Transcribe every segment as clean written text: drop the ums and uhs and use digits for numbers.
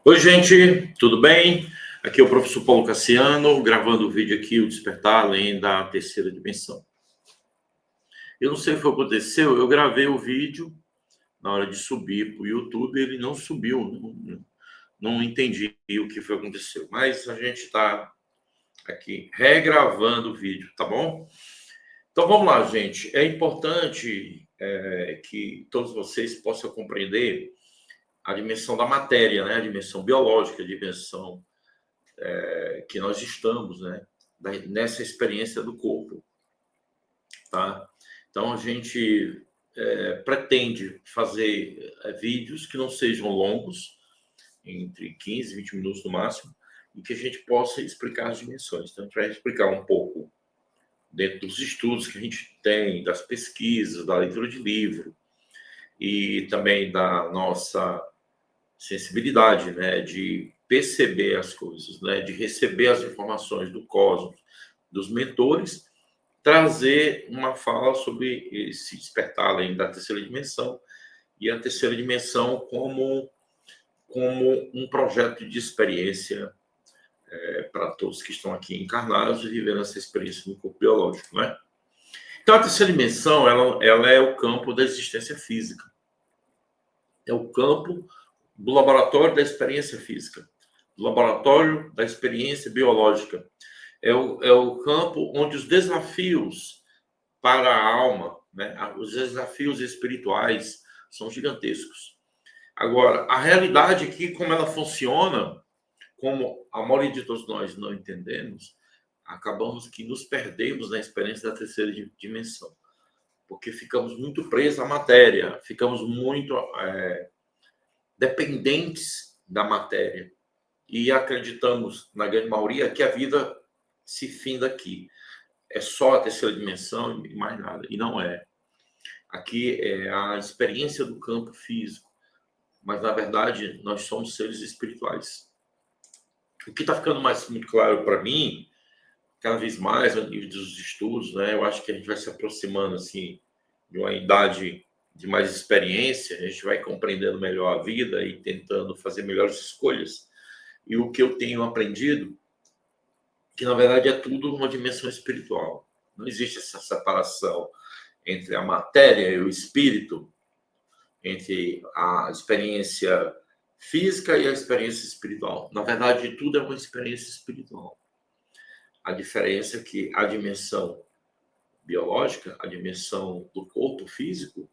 Oi, gente, tudo bem? Aqui é o professor Paulo Cassiano, gravando o vídeo aqui, o Despertar Além da Terceira Dimensão. Eu não sei o que aconteceu, eu gravei o vídeo na hora de subir para o YouTube, ele não subiu, não entendi o que foi que aconteceu, mas a gente está aqui regravando o vídeo, tá bom? Então vamos lá, gente. É importante que todos vocês possam compreender a dimensão da matéria, né? A dimensão biológica, a dimensão que nós estamos, né? Nessa experiência do corpo, tá? Então a gente pretende fazer vídeos que não sejam longos, entre 15 e 20 minutos no máximo, e que a gente possa explicar as dimensões. Então a gente vai explicar um pouco dentro dos estudos que a gente tem, das pesquisas, da leitura de livro e também da nossa sensibilidade, né, de perceber as coisas, né, de receber as informações do cosmos, dos mentores, trazer uma fala sobre esse despertar além da terceira dimensão e a terceira dimensão como um projeto de experiência para todos que estão aqui encarnados e vivendo essa experiência no corpo biológico, né? Então, a terceira dimensão, ela é o campo da existência física. É o campo do laboratório da experiência física, do laboratório da experiência biológica. É o campo onde os desafios para a alma, né, os desafios espirituais são gigantescos. Agora, a realidade aqui, como ela funciona, como a maioria de todos nós não entendemos, acabamos que nos perdemos na experiência da terceira dimensão, porque ficamos muito presos à matéria, ficamos muito dependentes da matéria e acreditamos, na grande maioria, que a vida se finda aqui. É só a terceira dimensão e mais nada. E não é. Aqui é a experiência do campo físico, mas na verdade nós somos seres espirituais. O que está ficando muito claro para mim, cada vez mais no nível dos estudos, né? Eu acho que a gente vai se aproximando assim de uma idade de mais experiência, a gente vai compreendendo melhor a vida e tentando fazer melhores escolhas. E o que eu tenho aprendido, que na verdade é tudo uma dimensão espiritual. Não existe essa separação entre a matéria e o espírito, entre a experiência física e a experiência espiritual. Na verdade, tudo é uma experiência espiritual. A diferença é que a dimensão biológica, a dimensão do corpo físico,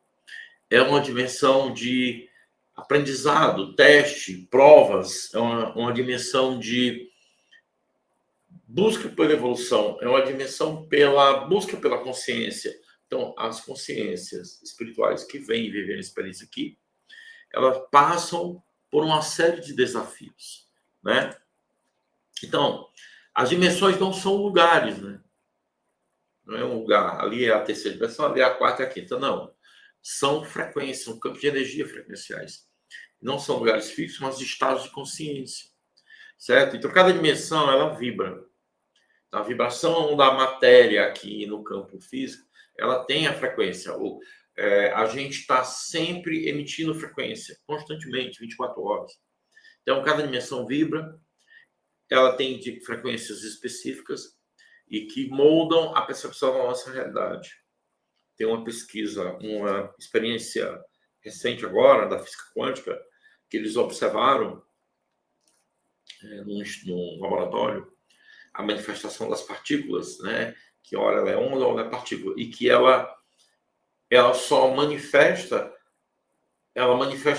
é uma dimensão de aprendizado, teste, provas, é uma dimensão de busca pela evolução, é uma dimensão pela busca pela consciência. Então, as consciências espirituais que vêm viver a experiência aqui, elas passam por uma série de desafios, né? Então, as dimensões não são lugares, né? Não é um lugar, ali é a terceira dimensão, ali é a quarta e a quinta, não. São frequências, são campos de energia frequenciais. Não são lugares fixos, mas estados de consciência, certo? Então, cada dimensão, ela vibra. A vibração da matéria aqui no campo físico, ela tem a frequência. A gente está sempre emitindo frequência, constantemente, 24 horas. Então, cada dimensão vibra, ela tem frequências específicas e que moldam a percepção da nossa realidade. Tem uma pesquisa, uma experiência recente agora, da física quântica, que eles observaram num laboratório, a manifestação das partículas, né? Que ora ela é onda, ora ela é partícula, e que ela só manifesta,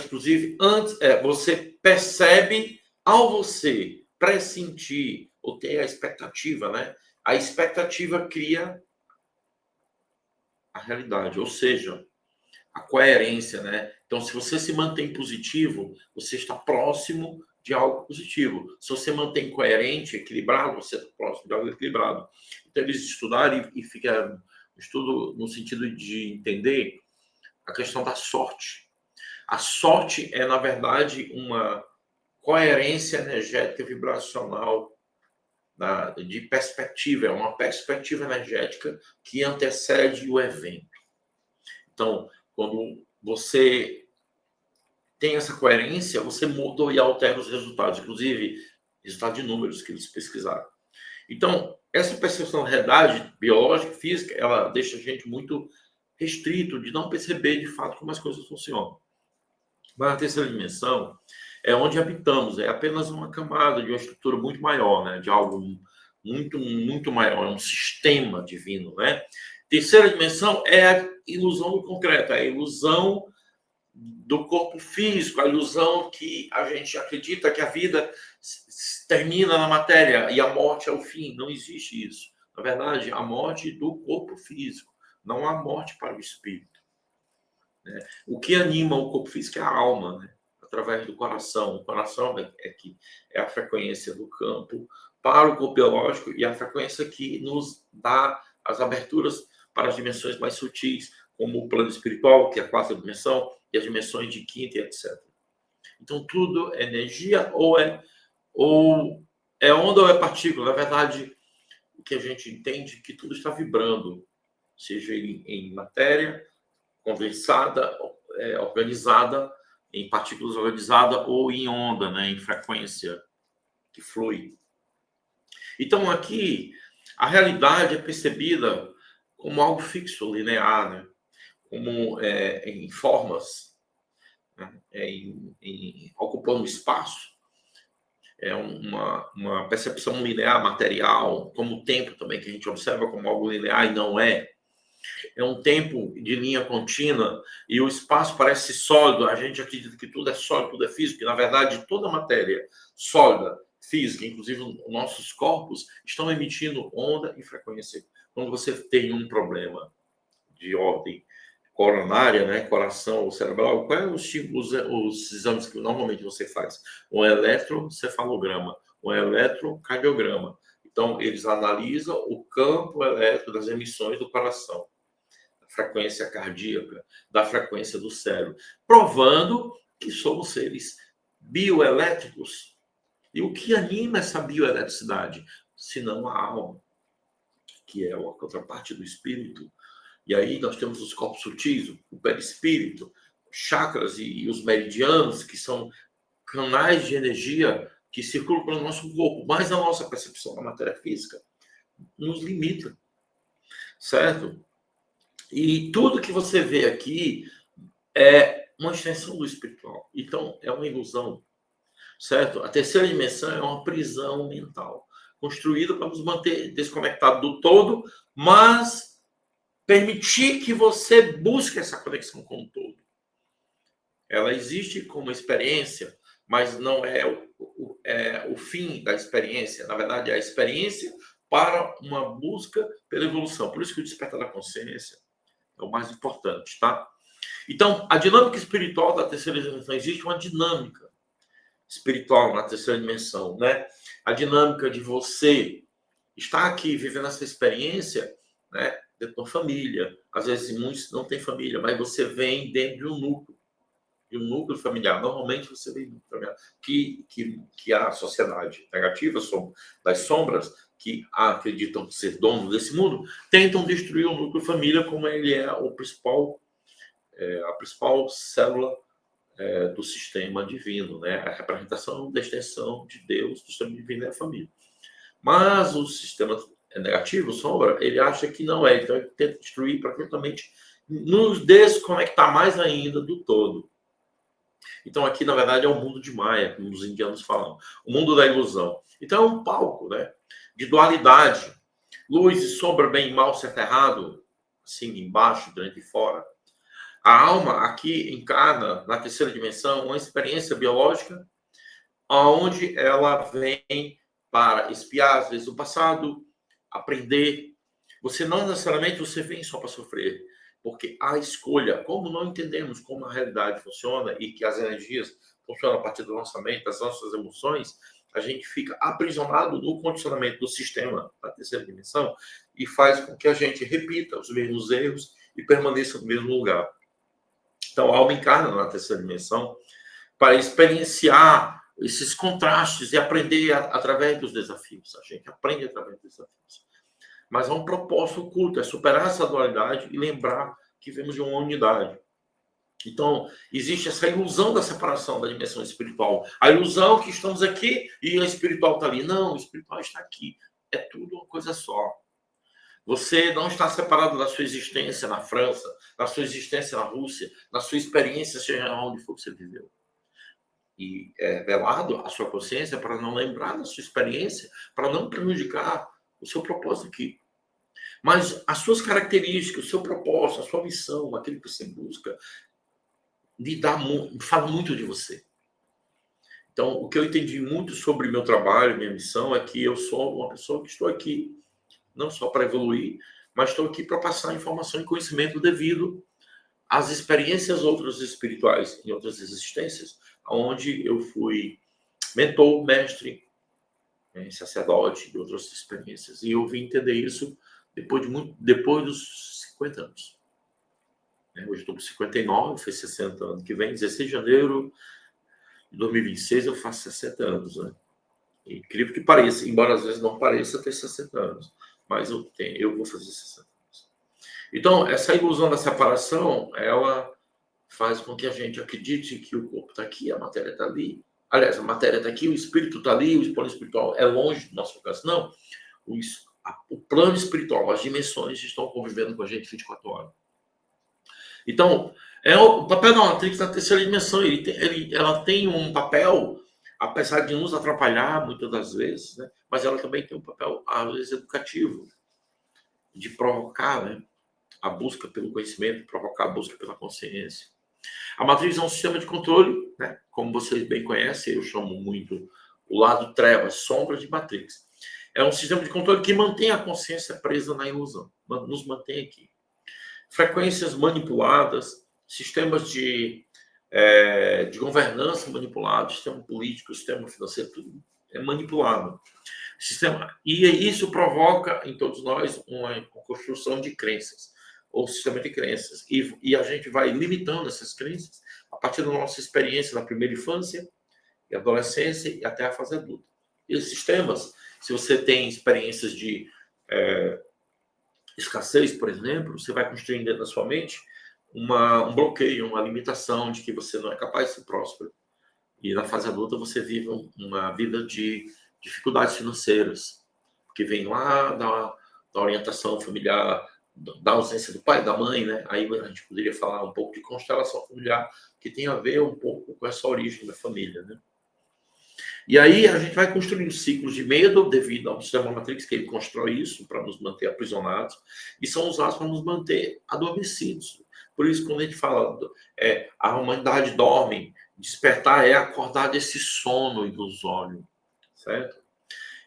inclusive antes, você percebe ao você pressentir ou ter a expectativa, né? A expectativa cria a realidade, ou seja, a coerência, né? Então, se você se mantém positivo, você está próximo de algo positivo. Se você mantém coerente, equilibrado, você está próximo de algo equilibrado. Então, eles estudaram e ficaram estudo no sentido de entender a questão da sorte. A sorte é, na verdade, uma coerência energética vibracional de perspectiva, é uma perspectiva energética que antecede o evento. Então, quando você tem essa coerência, você muda e altera os resultados, inclusive resultado de números que eles pesquisaram. Então, essa percepção da realidade biológica, física, ela deixa a gente muito restrito de não perceber de fato como as coisas funcionam. Mas a terceira dimensão é onde habitamos, é apenas uma camada de uma estrutura muito maior, né? De algo muito maior, é um sistema divino, né? Terceira dimensão é a ilusão do concreto, é a ilusão do corpo físico, a ilusão que a gente acredita que a vida termina na matéria e a morte é o fim. Não existe isso. Na verdade, a morte do corpo físico, não há morte para o espírito. Né? O que anima o corpo físico é a alma, né? Através do coração. O coração é a frequência do campo para o corpo biológico e a frequência que nos dá as aberturas para as dimensões mais sutis, como o plano espiritual, que é a quarta dimensão, e as dimensões de quinta e etc. Então, tudo é energia ou é onda ou é partícula. Na verdade, o que a gente entende é que tudo está vibrando, seja em matéria condensada, organizada, em partículas organizadas ou em onda, né, em frequência que flui. Então, aqui, a realidade é percebida como algo fixo, linear, né? Como em formas, né? Ocupando espaço. É uma percepção linear, material, como o tempo também, que a gente observa como algo linear e não é. É um tempo de linha contínua e o espaço parece sólido. A gente acredita que tudo é sólido, tudo é físico, e na verdade toda matéria sólida, física, inclusive os nossos corpos, estão emitindo onda e frequência. Quando você tem um problema de ordem coronária, né, coração ou cerebral, quais os exames que normalmente você faz? Um eletrocefalograma, um eletrocardiograma. Então, eles analisam o campo elétrico das emissões do coração, da frequência cardíaca, da frequência do cérebro, provando que somos seres bioelétricos. E o que anima essa bioeletricidade? Senão a alma, que é a contraparte do espírito. E aí nós temos os corpos sutis, o perispírito, chakras e os meridianos, que são canais de energia que circulam pelo nosso corpo, mas a nossa percepção da matéria física nos limita, certo? E tudo que você vê aqui é uma extensão do espiritual. Então, é uma ilusão, certo? A terceira dimensão é uma prisão mental, construída para nos manter desconectados do todo, mas permitir que você busque essa conexão com o todo. Ela existe como experiência, mas não é o fim da experiência. Na verdade, é a experiência para uma busca pela evolução. Por isso que o despertar da consciência é o mais importante, tá? Então, a dinâmica espiritual da terceira dimensão, existe uma dinâmica espiritual na terceira dimensão, né? A dinâmica de você estar aqui vivendo essa experiência, né? Dentro de uma família. Às vezes, muitos não têm família, mas você vem dentro de um núcleo familiar. Normalmente, você vem do familiar que a sociedade negativa, das sombras, que acreditam ser dono desse mundo, tentam destruir o núcleo família como ele é a principal célula do sistema divino, né? A representação da extensão de Deus, do sistema divino é a família. Mas o sistema negativo, sombra, ele acha que não é, então ele tenta destruir para justamente nos desconectar mais ainda do todo. Então aqui, na verdade, é o mundo de Maia, como os indianos falam, o mundo da ilusão. Então é um palco, né, de dualidade, luz e sombra, bem e mal, certo e errado, assim, embaixo, dentro e fora. A alma aqui encarna, na terceira dimensão, uma experiência biológica onde ela vem para espiar, às vezes, o passado, aprender. Você não necessariamente você vem só para sofrer, porque a escolha, como não entendemos como a realidade funciona e que as energias funcionam a partir do nossa mente, das nossas emoções, a gente fica aprisionado no condicionamento do sistema da terceira dimensão e faz com que a gente repita os mesmos erros e permaneça no mesmo lugar. Então, a alma encarna na terceira dimensão para experienciar esses contrastes e aprender através dos desafios. A gente aprende através dos desafios. Mas há um propósito oculto, é superar essa dualidade e lembrar que vemos de uma unidade. Então, existe essa ilusão da separação da dimensão espiritual. A ilusão que estamos aqui e a espiritual está ali. Não, o espiritual está aqui. É tudo uma coisa só. Você não está separado da sua existência na França, da sua existência na Rússia, da sua experiência, seja onde for que você viveu. E é velado a sua consciência para não lembrar da sua experiência, para não prejudicar o seu propósito aqui. Mas as suas características, o seu propósito, a sua missão, aquilo que você busca, fala muito de você. Então, o que eu entendi muito sobre meu trabalho, minha missão, é que eu sou uma pessoa que estou aqui não só para evoluir, mas estou aqui para passar informação e conhecimento devido às experiências outras espirituais em outras existências, onde eu fui mentor, mestre, sacerdote de outras experiências. E eu vim entender isso depois dos 50 anos. Hoje estou com 59, fiz 60 anos que vem, 16 de janeiro de 2026 eu faço 60 anos. Né? É incrível que pareça, embora às vezes não pareça ter 60 anos, mas eu vou fazer 60 anos. Então, essa ilusão da separação, ela faz com que a gente acredite que o corpo está aqui, a matéria está ali. Aliás, a matéria está aqui, o espírito está ali, o plano espiritual é longe do nosso alcance. Não, o plano espiritual, as dimensões estão convivendo com a gente 24 horas. Então, o papel da Matrix na terceira dimensão. Ela tem um papel, apesar de nos atrapalhar muitas das vezes, né? Mas ela também tem um papel, às vezes, educativo, de provocar, né? A busca pelo conhecimento, provocar a busca pela consciência. A Matrix é um sistema de controle, né? Como vocês bem conhecem, eu chamo muito o lado trevas, sombra de Matrix. É um sistema de controle que mantém a consciência presa na ilusão, nos mantém aqui. Frequências manipuladas, sistemas de governança manipulados, sistema político, sistema financeiro, tudo é manipulado. E isso provoca em todos nós uma construção de crenças, ou sistema de crenças. E a gente vai limitando essas crenças a partir da nossa experiência na primeira infância, e adolescência e até a fase adulta. E os sistemas, se você tem experiências de escassez, por exemplo, você vai construindo dentro da sua mente um bloqueio, uma limitação de que você não é capaz de ser próspero. E na fase adulta você vive uma vida de dificuldades financeiras, que vem lá da orientação familiar, da ausência do pai e da mãe, né? Aí a gente poderia falar um pouco de constelação familiar, que tem a ver um pouco com essa origem da família, né? E aí a gente vai construindo ciclos de medo devido ao sistema Matrix, que ele constrói isso para nos manter aprisionados, e são usados para nos manter adormecidos. Por isso, quando a gente fala a humanidade dorme, despertar é acordar desse sono ilusório, certo?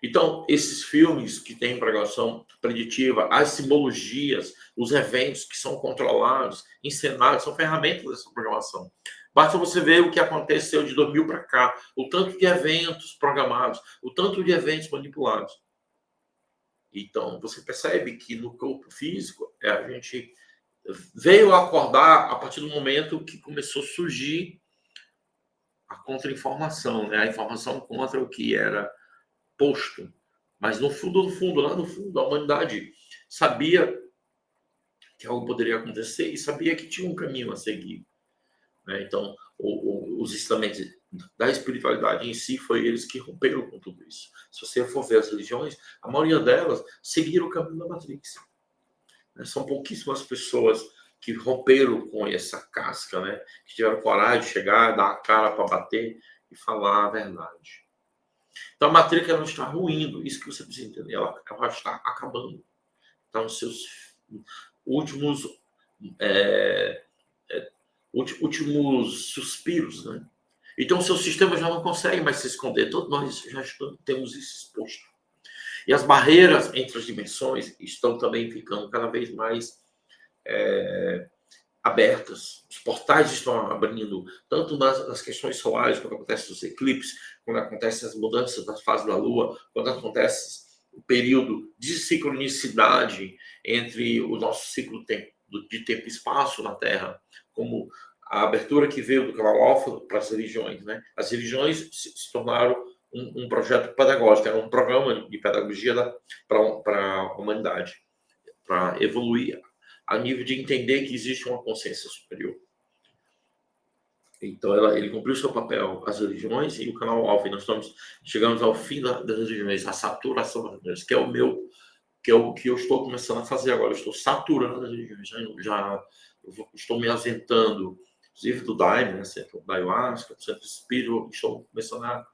Então, esses filmes que têm programação preditiva, as simbologias, os eventos que são controlados, encenados, são ferramentas dessa programação. Basta você ver o que aconteceu de 2000 para cá, o tanto de eventos programados, o tanto de eventos manipulados. Então, você percebe que no corpo físico, a gente veio a acordar a partir do momento que começou a surgir a contra-informação, né? A informação contra o que era posto. Mas no fundo, lá no fundo, a humanidade sabia que algo poderia acontecer e sabia que tinha um caminho a seguir. Né? Então, os ensinamentos da espiritualidade em si foi eles que romperam com tudo isso. Se você for ver as religiões, a maioria delas seguiram o caminho da Matrix. São pouquíssimas pessoas que romperam com essa casca, né? Que tiveram coragem de chegar, dar a cara para bater e falar a verdade. Então, a Matrix ela não está ruindo, isso que você precisa entender. Ela está acabando. Está nos seus últimos suspiros, né? Então, o seu sistema já não consegue mais se esconder. Todos nós já temos isso exposto. E as barreiras entre as dimensões estão também ficando cada vez mais abertas. Os portais estão abrindo, tanto nas questões solares, quando acontecem os eclipses, quando acontecem as mudanças das fases da Lua, quando acontece o período de sincronicidade entre o nosso ciclo de tempo e espaço na Terra, como a abertura que veio do Cabal Alfa para as religiões, né? As religiões se tornaram um projeto pedagógico, era um programa de pedagogia para a humanidade, para evoluir a nível de entender que existe uma consciência superior. Então, ele cumpriu seu papel, as religiões e o canal alfa. E nós chegamos ao fim das religiões, a saturação das religiões, que é o que eu estou começando a fazer agora. Eu estou saturando as religiões. Estou me ausentando, inclusive do Daime, né, centro da ayahuasca, do centro espírita. Estou começando a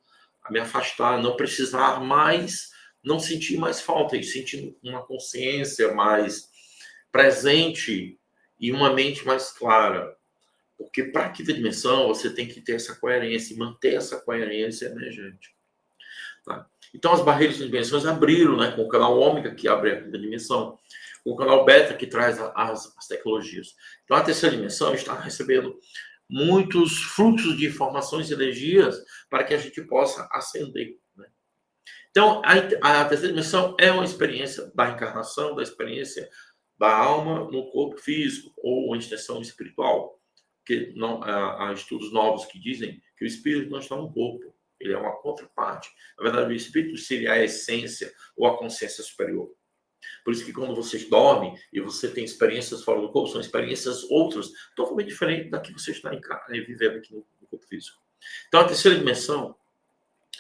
me afastar, não precisar mais, não sentir mais falta, e sentir uma consciência mais presente e uma mente mais clara. Porque para a quinta dimensão, você tem que ter essa coerência, e manter essa coerência emergente. Tá? Então, as barreiras de dimensões abriram, né, com o canal ômega, que abre a quinta dimensão, com o canal beta, que traz as tecnologias. Então, a terceira dimensão está recebendo muitos fluxos de informações e energias para que a gente possa ascender. Né? Então, a terceira dimensão é uma experiência da encarnação, da experiência da alma no corpo físico, ou uma extensão espiritual. Porque não, há estudos novos que dizem que o espírito não está no corpo, ele é uma contraparte. Na verdade, o espírito seria a essência ou a consciência superior. Por isso que quando vocês dormem e você tem experiências fora do corpo, são experiências outras, totalmente diferentes da que você está vivendo aqui no corpo físico. Então, a terceira dimensão,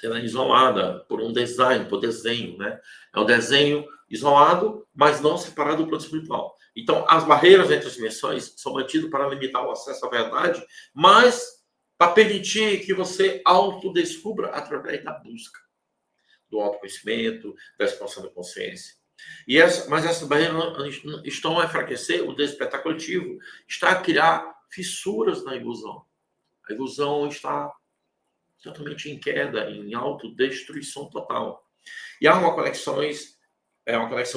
ela é isolada por um design, por desenho, né? É um desenho isolado, mas não separado do plano espiritual. Então, as barreiras entre as dimensões são mantidas para limitar o acesso à verdade, mas para permitir que você autodescubra através da busca, do autoconhecimento, da expansão da consciência. Mas essas barreiras estão a enfraquecer o despertar coletivo, está a criar fissuras na ilusão. A ilusão está totalmente em queda, em autodestruição total. E há uma conexão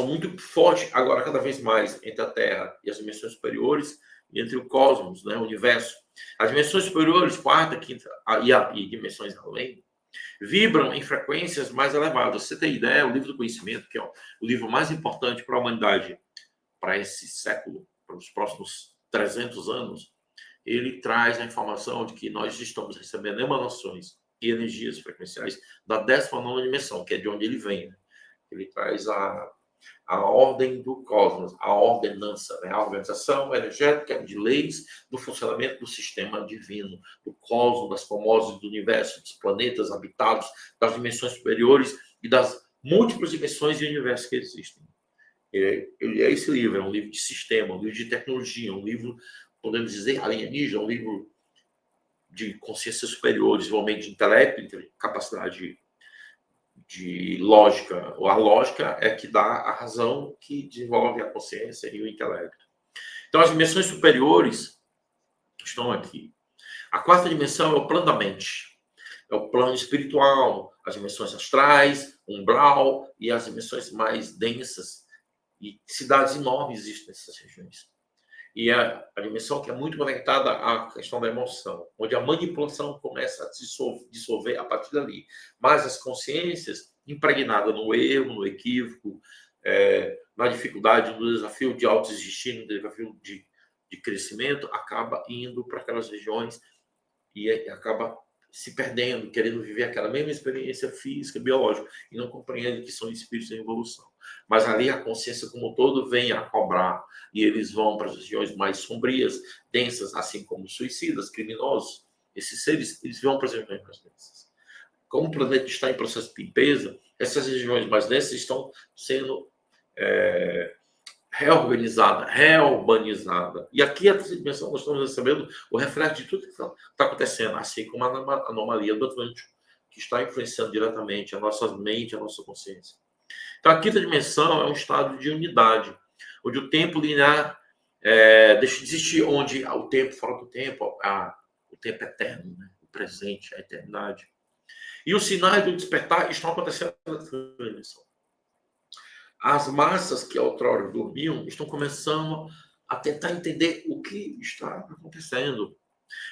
muito forte, agora cada vez mais, entre a Terra e as dimensões superiores, e entre o cosmos, né, o universo. As dimensões superiores, quarta, quinta e dimensões além, vibram em frequências mais elevadas. Você tem ideia, o livro do conhecimento, que é o livro mais importante para a humanidade, para esse século, para os próximos 300 anos, ele traz a informação de que nós estamos recebendo emanações e energias frequenciais da 19ª dimensão, que é de onde ele vem. Né? Ele traz a ordem do cosmos, a ordenança, né? A organização energética de leis do funcionamento do sistema divino, do cosmos, das cosmoses do universo, dos planetas habitados, das dimensões superiores e das múltiplas dimensões e universos que existem. Esse livro é um livro de sistema, um livro de tecnologia, um livro, podemos dizer, alienígena, um livro de consciência superior, desenvolvimento de intelecto, capacidade de lógica. A lógica é que dá a razão, que desenvolve a consciência e o intelecto. Então, as dimensões superiores estão aqui. A quarta dimensão é o plano da mente. É o plano espiritual, as dimensões astrais, umbral e as dimensões mais densas. E cidades enormes existem nessas regiões. E a dimensão que é muito conectada à questão da emoção, onde a manipulação começa a dissolver a partir dali. Mas as consciências impregnadas no erro, no equívoco, na dificuldade, no desafio de autoexistir, no desafio de crescimento, acaba indo para aquelas regiões e acaba se perdendo, querendo viver aquela mesma experiência física, biológica, e não compreende que são espíritos em evolução. Mas ali a consciência como um todo vem a cobrar, e eles vão para as regiões mais sombrias, densas, assim como suicidas, criminosos. Esses seres, eles vão para as regiões mais densas. Como o planeta está em processo de limpeza, essas regiões mais densas estão sendo reurbanizada. E aqui, a terceira dimensão, nós estamos recebendo o reflexo de tudo que está acontecendo, assim como a anomalia do Atlântico, que está influenciando diretamente a nossa mente, a nossa consciência. Então, a quinta dimensão é um estado de unidade, onde o tempo linear deixa de existir, onde o tempo fora do tempo, o tempo eterno, né? O presente, a eternidade. E os sinais do despertar estão acontecendo na terceira dimensão. As massas que outrora dormiam estão começando a tentar entender o que está acontecendo.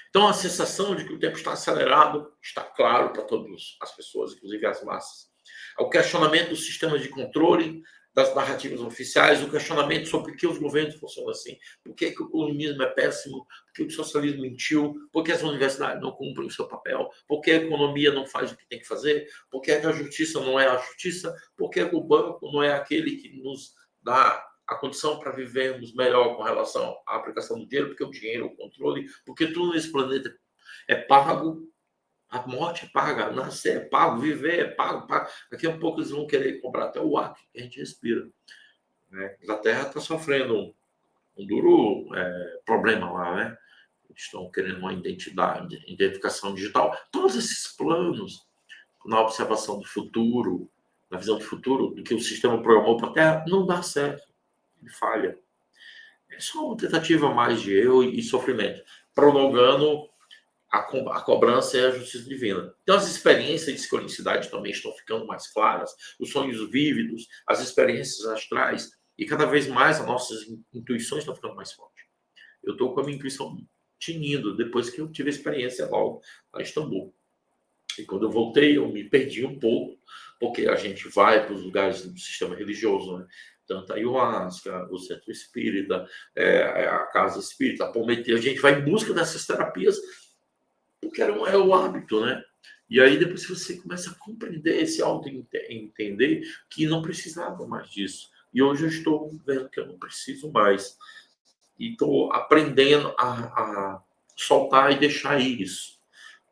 Então, a sensação de que o tempo está acelerado está claro para todas as pessoas, inclusive as massas. O questionamento dos sistemas de controle, das narrativas oficiais, o questionamento sobre por que os governos funcionam assim, por que o comunismo é péssimo, por que o socialismo mentiu, por que as universidades não cumprem o seu papel, por que a economia não faz o que tem que fazer, por que a justiça não é a justiça, por que o banco não é aquele que nos dá a condição para vivermos melhor com relação à aplicação do dinheiro, porque o dinheiro, o controle, porque tudo nesse planeta É pago, a morte é paga, nascer é pago, viver é pago, pago. Daqui a pouco eles vão querer comprar até o ar que a gente respira. Né? A Inglaterra está sofrendo um duro problema lá, né? Estão querendo uma identificação digital. Todos esses planos na observação do futuro, na visão do futuro, do que o sistema programou para a Terra, não dá certo. Ele falha. É só uma tentativa mais de erro e sofrimento, prolongando a cobrança e a justiça divina. Então, as experiências de sincronicidade também estão ficando mais claras, os sonhos vívidos, as experiências astrais, e cada vez mais as nossas intuições estão ficando mais fortes. Eu estou com a minha intuição tinindo depois que eu tive a experiência logo lá em Istambul. E quando eu voltei, eu me perdi um pouco, porque a gente vai para os lugares do sistema religioso, né? Tanto a ayahuasca, o centro espírita, a casa espírita, a Palmeteia, a gente vai em busca dessas terapias, porque é o hábito, né? E aí depois você começa a compreender esse auto-entender que não precisava mais disso. E hoje eu estou vendo que eu não preciso mais. E estou aprendendo a soltar e deixar isso.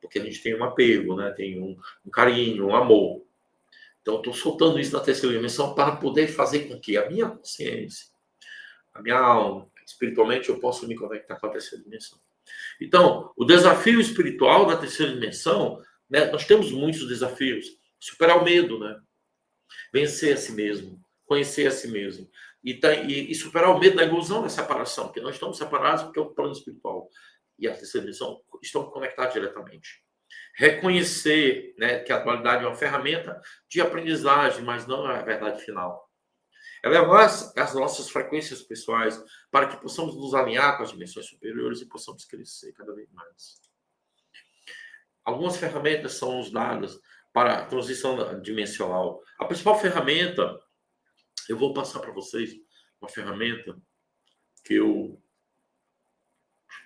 Porque a gente tem um apego, né? Tem um carinho, um amor. Então, estou soltando isso na terceira dimensão para poder fazer com que a minha consciência, a minha alma, espiritualmente, eu possa me conectar com a terceira dimensão. Então, o desafio espiritual da terceira dimensão, né? Nós temos muitos desafios. Superar o medo, né? Vencer a si mesmo, conhecer a si mesmo. E superar o medo da ilusão da separação, porque nós estamos separados porque é o plano espiritual e a terceira dimensão estão conectados diretamente. Reconhecer, né, que a dualidade é uma ferramenta de aprendizagem, mas não é a verdade final. Elevar as nossas frequências pessoais para que possamos nos alinhar com as dimensões superiores e possamos crescer cada vez mais. Algumas ferramentas são usadas para a transição dimensional. A principal ferramenta, eu vou passar para vocês uma ferramenta que eu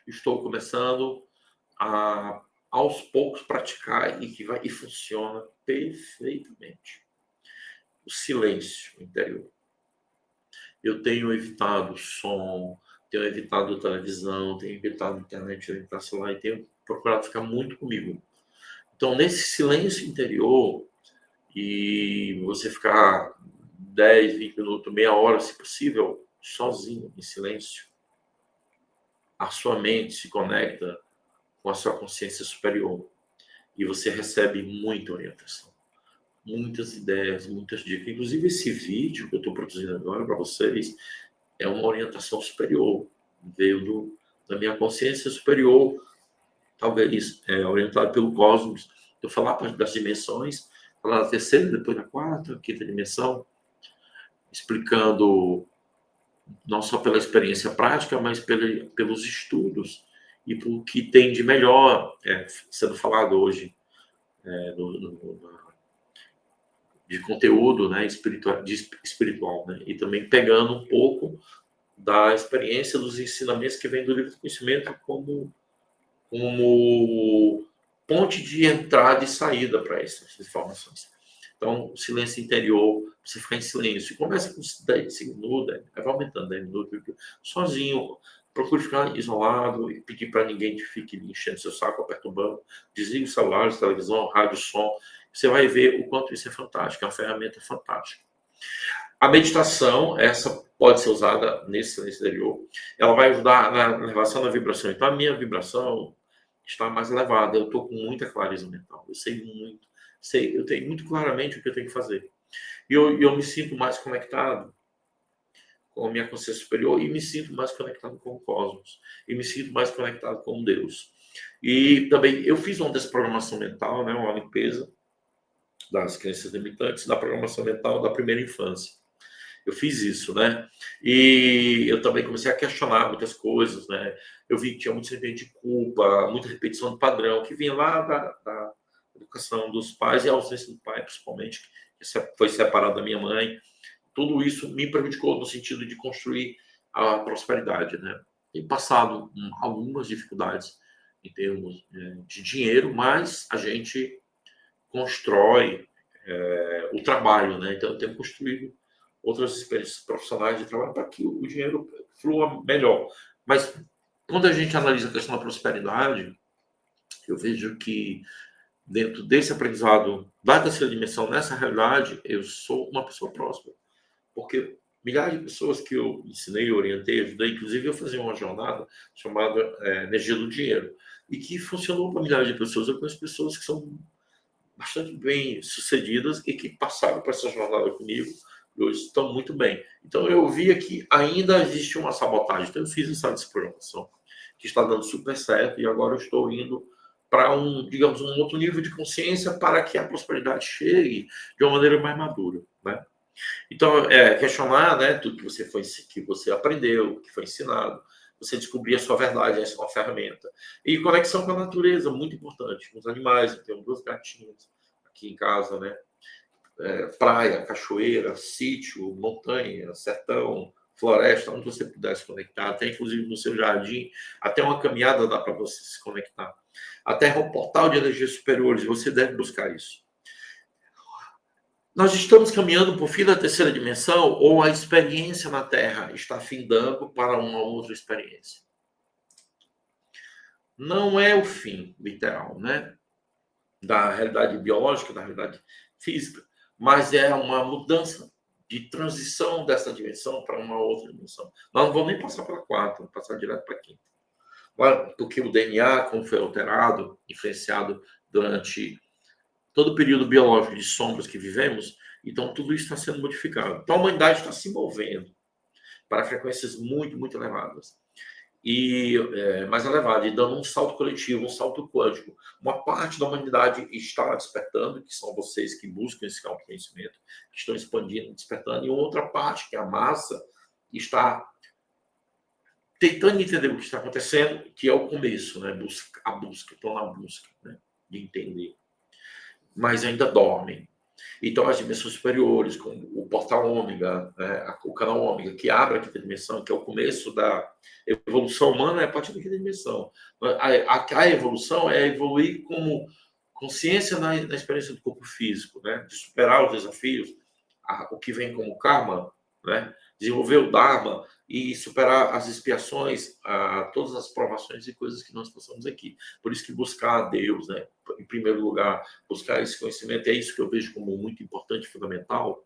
estou começando a aos poucos praticar e que vai e funciona perfeitamente. O silêncio interior. Eu tenho evitado som, tenho evitado televisão, tenho evitado internet, tenho evitado celular e tenho procurado ficar muito comigo. Então, nesse silêncio interior, e você ficar 10, 20 minutos, meia hora, se possível, sozinho, em silêncio, a sua mente se conecta com a sua consciência superior e você recebe muita orientação, muitas ideias, muitas dicas. Inclusive, esse vídeo que eu estou produzindo agora para vocês é uma orientação superior, veio da minha consciência superior, talvez orientado pelo cosmos. Eu falar das dimensões, falar da terceira, depois da quarta, quinta dimensão, explicando não só pela experiência prática, mas pelos estudos e pelo que tem de melhor sendo falado hoje de conteúdo, né, espiritual, né, e também pegando um pouco da experiência dos ensinamentos que vem do livro do conhecimento como ponte de entrada e saída para essas informações. Então, o silêncio interior, você ficar em silêncio, começa com 10 minutos, vai aumentando 10 minutos, sozinho, procure ficar isolado e pedir para ninguém que fique enchendo seu saco, perturbando, desligue o celular, televisão, rádio, som, você vai ver o quanto isso é fantástico, é uma ferramenta fantástica. A meditação, essa pode ser usada nesse silêncio interior, ela vai ajudar na elevação da vibração. Então, a minha vibração está mais elevada, eu estou com muita clareza mental, eu sei muito, eu tenho muito claramente o que eu tenho que fazer. E eu me sinto mais conectado com a minha consciência superior e me sinto mais conectado com o cosmos, e me sinto mais conectado com Deus. E também eu fiz uma desprogramação mental, né, uma limpeza das crenças limitantes, da programação mental da primeira infância. Eu fiz isso, né? E eu também comecei a questionar muitas coisas, né? Eu vi que tinha muito sentimento de culpa, muita repetição do padrão, que vinha lá da educação dos pais e a ausência do pai, principalmente, que foi separado da minha mãe. Tudo isso me prejudicou no sentido de construir a prosperidade, né? Tem passado algumas dificuldades em termos de dinheiro, mas a gente constrói o trabalho, né? Então, eu tenho construído outras experiências profissionais de trabalho para que o dinheiro flua melhor. Mas quando a gente analisa a questão da prosperidade, eu vejo que dentro desse aprendizado da terceira dimensão, nessa realidade, eu sou uma pessoa próspera. Porque milhares de pessoas que eu ensinei, orientei, ajudei, inclusive eu fazia uma jornada chamada Energia do Dinheiro, e que funcionou para milhares de pessoas. Eu conheço pessoas que são bastante bem sucedidas e que passaram por essa jornada comigo e hoje estão muito bem. Então eu via que ainda existe uma sabotagem. Então eu fiz essa desprogramação que está dando super certo e agora eu estou indo para digamos, um outro nível de consciência para que a prosperidade chegue de uma maneira mais madura, né? Então, questionar, né, tudo que você aprendeu, que foi ensinado, você descobrir a sua verdade, essa é uma ferramenta. E conexão com a natureza, muito importante, com os animais. Eu tenho 2 gatinhas aqui em casa, né? Praia, cachoeira, sítio, montanha, sertão, floresta, onde você puder se conectar, até inclusive no seu jardim, até uma caminhada dá para você se conectar. A Terra é um portal de energias superiores, você deve buscar isso. Nós estamos caminhando para o fim da terceira dimensão ou a experiência na Terra está findando para uma outra experiência? Não é o fim literal, né? Da realidade biológica, da realidade física, mas é uma mudança de transição dessa dimensão para uma outra dimensão. Nós não vamos nem passar para a quarta, vamos passar direto para a quinta. Porque o DNA, como foi alterado, influenciado durante todo o período biológico de sombras que vivemos, então tudo isso está sendo modificado. Então a humanidade está se movendo para frequências muito, muito elevadas. E mais elevada, e dando um salto coletivo, um salto quântico. Uma parte da humanidade está despertando, que são vocês que buscam esse autoconhecimento, que estão expandindo, despertando, e outra parte, que é a massa, está tentando entender o que está acontecendo, que é o começo, né? A busca, estão na busca, né? De entender. Mas ainda dormem. Então, as dimensões superiores, como o portal ômega, né, o canal ômega, que abre a quinta dimensão, que é o começo da evolução humana, é a partir da quinta dimensão. A evolução é evoluir como consciência na experiência do corpo físico, né, de superar os desafios, o que vem como karma, né, desenvolver o Dharma e superar as expiações, todas as provações e coisas que nós passamos aqui. Por isso que buscar a Deus, né, em primeiro lugar, buscar esse conhecimento, é isso que eu vejo como muito importante e fundamental,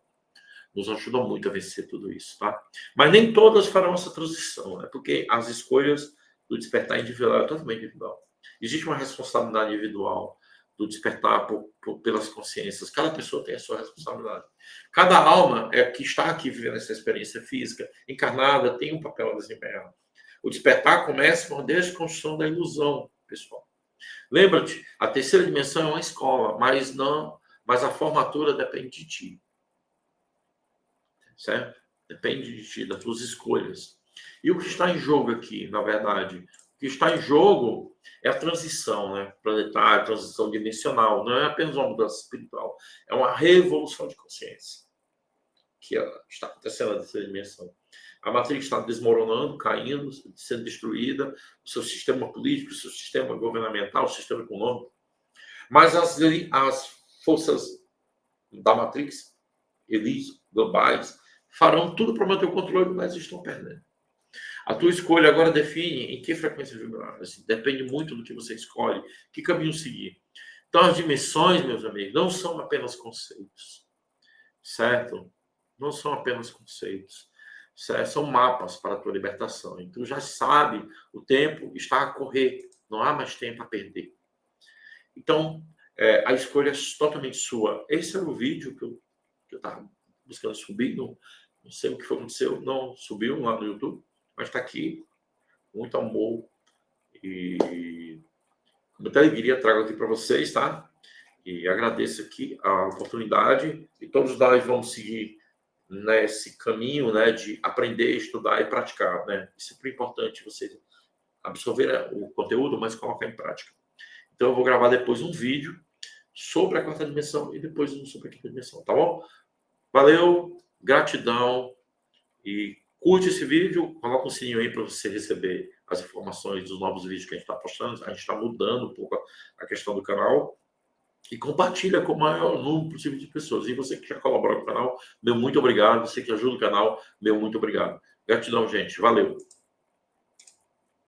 nos ajuda muito a vencer tudo isso, tá? Mas nem todas farão essa transição, né? Porque as escolhas do despertar individual é totalmente individual. Existe uma responsabilidade individual do despertar pelas consciências. Cada pessoa tem a sua responsabilidade. Cada alma que está aqui vivendo essa experiência física, encarnada, tem um papel a desempenhar. O despertar começa com a desconstrução da ilusão, pessoal. Lembra-te, a terceira dimensão é uma escola, mas a formatura depende de ti. Certo? Depende de ti, das tuas escolhas. E o que está em jogo aqui, na verdade, o que está em jogo é a transição, né? Planetária, transição dimensional. Não é apenas uma mudança espiritual, é uma revolução de consciência que está acontecendo na terceira dimensão. A Matrix está desmoronando, caindo, sendo destruída, o seu sistema político, o seu sistema governamental, o sistema econômico. Mas as forças da Matrix, elites globais, farão tudo para manter o controle, mas estão perdendo. A tua escolha agora define em que frequência vibrar. Assim, depende muito do que você escolhe, que caminho seguir. Então, as dimensões, meus amigos, não são apenas conceitos, certo? Não são apenas conceitos. São mapas para a tua libertação. Então, já sabe, o tempo está a correr, não há mais tempo a perder. Então, a escolha é totalmente sua. Esse era o vídeo que eu estava buscando subir, não sei o que aconteceu, não subiu lá no YouTube, mas está aqui, muito amor e muita alegria trago aqui para vocês, tá? E agradeço aqui a oportunidade e todos nós vamos seguir nesse caminho, né, de aprender, estudar e praticar, né? É sempre importante você absorver o conteúdo, mas colocar em prática. Então eu vou gravar depois um vídeo sobre a quarta dimensão e depois um sobre a quinta dimensão, tá bom? Valeu, gratidão e curte esse vídeo, coloca o sininho aí para você receber as informações dos novos vídeos que a gente está postando. A gente está mudando um pouco a questão do canal e compartilha com o maior número possível de pessoas. E você que já colabora com o canal, meu muito obrigado. Você que ajuda o canal, meu muito obrigado. Gratidão, gente. Valeu.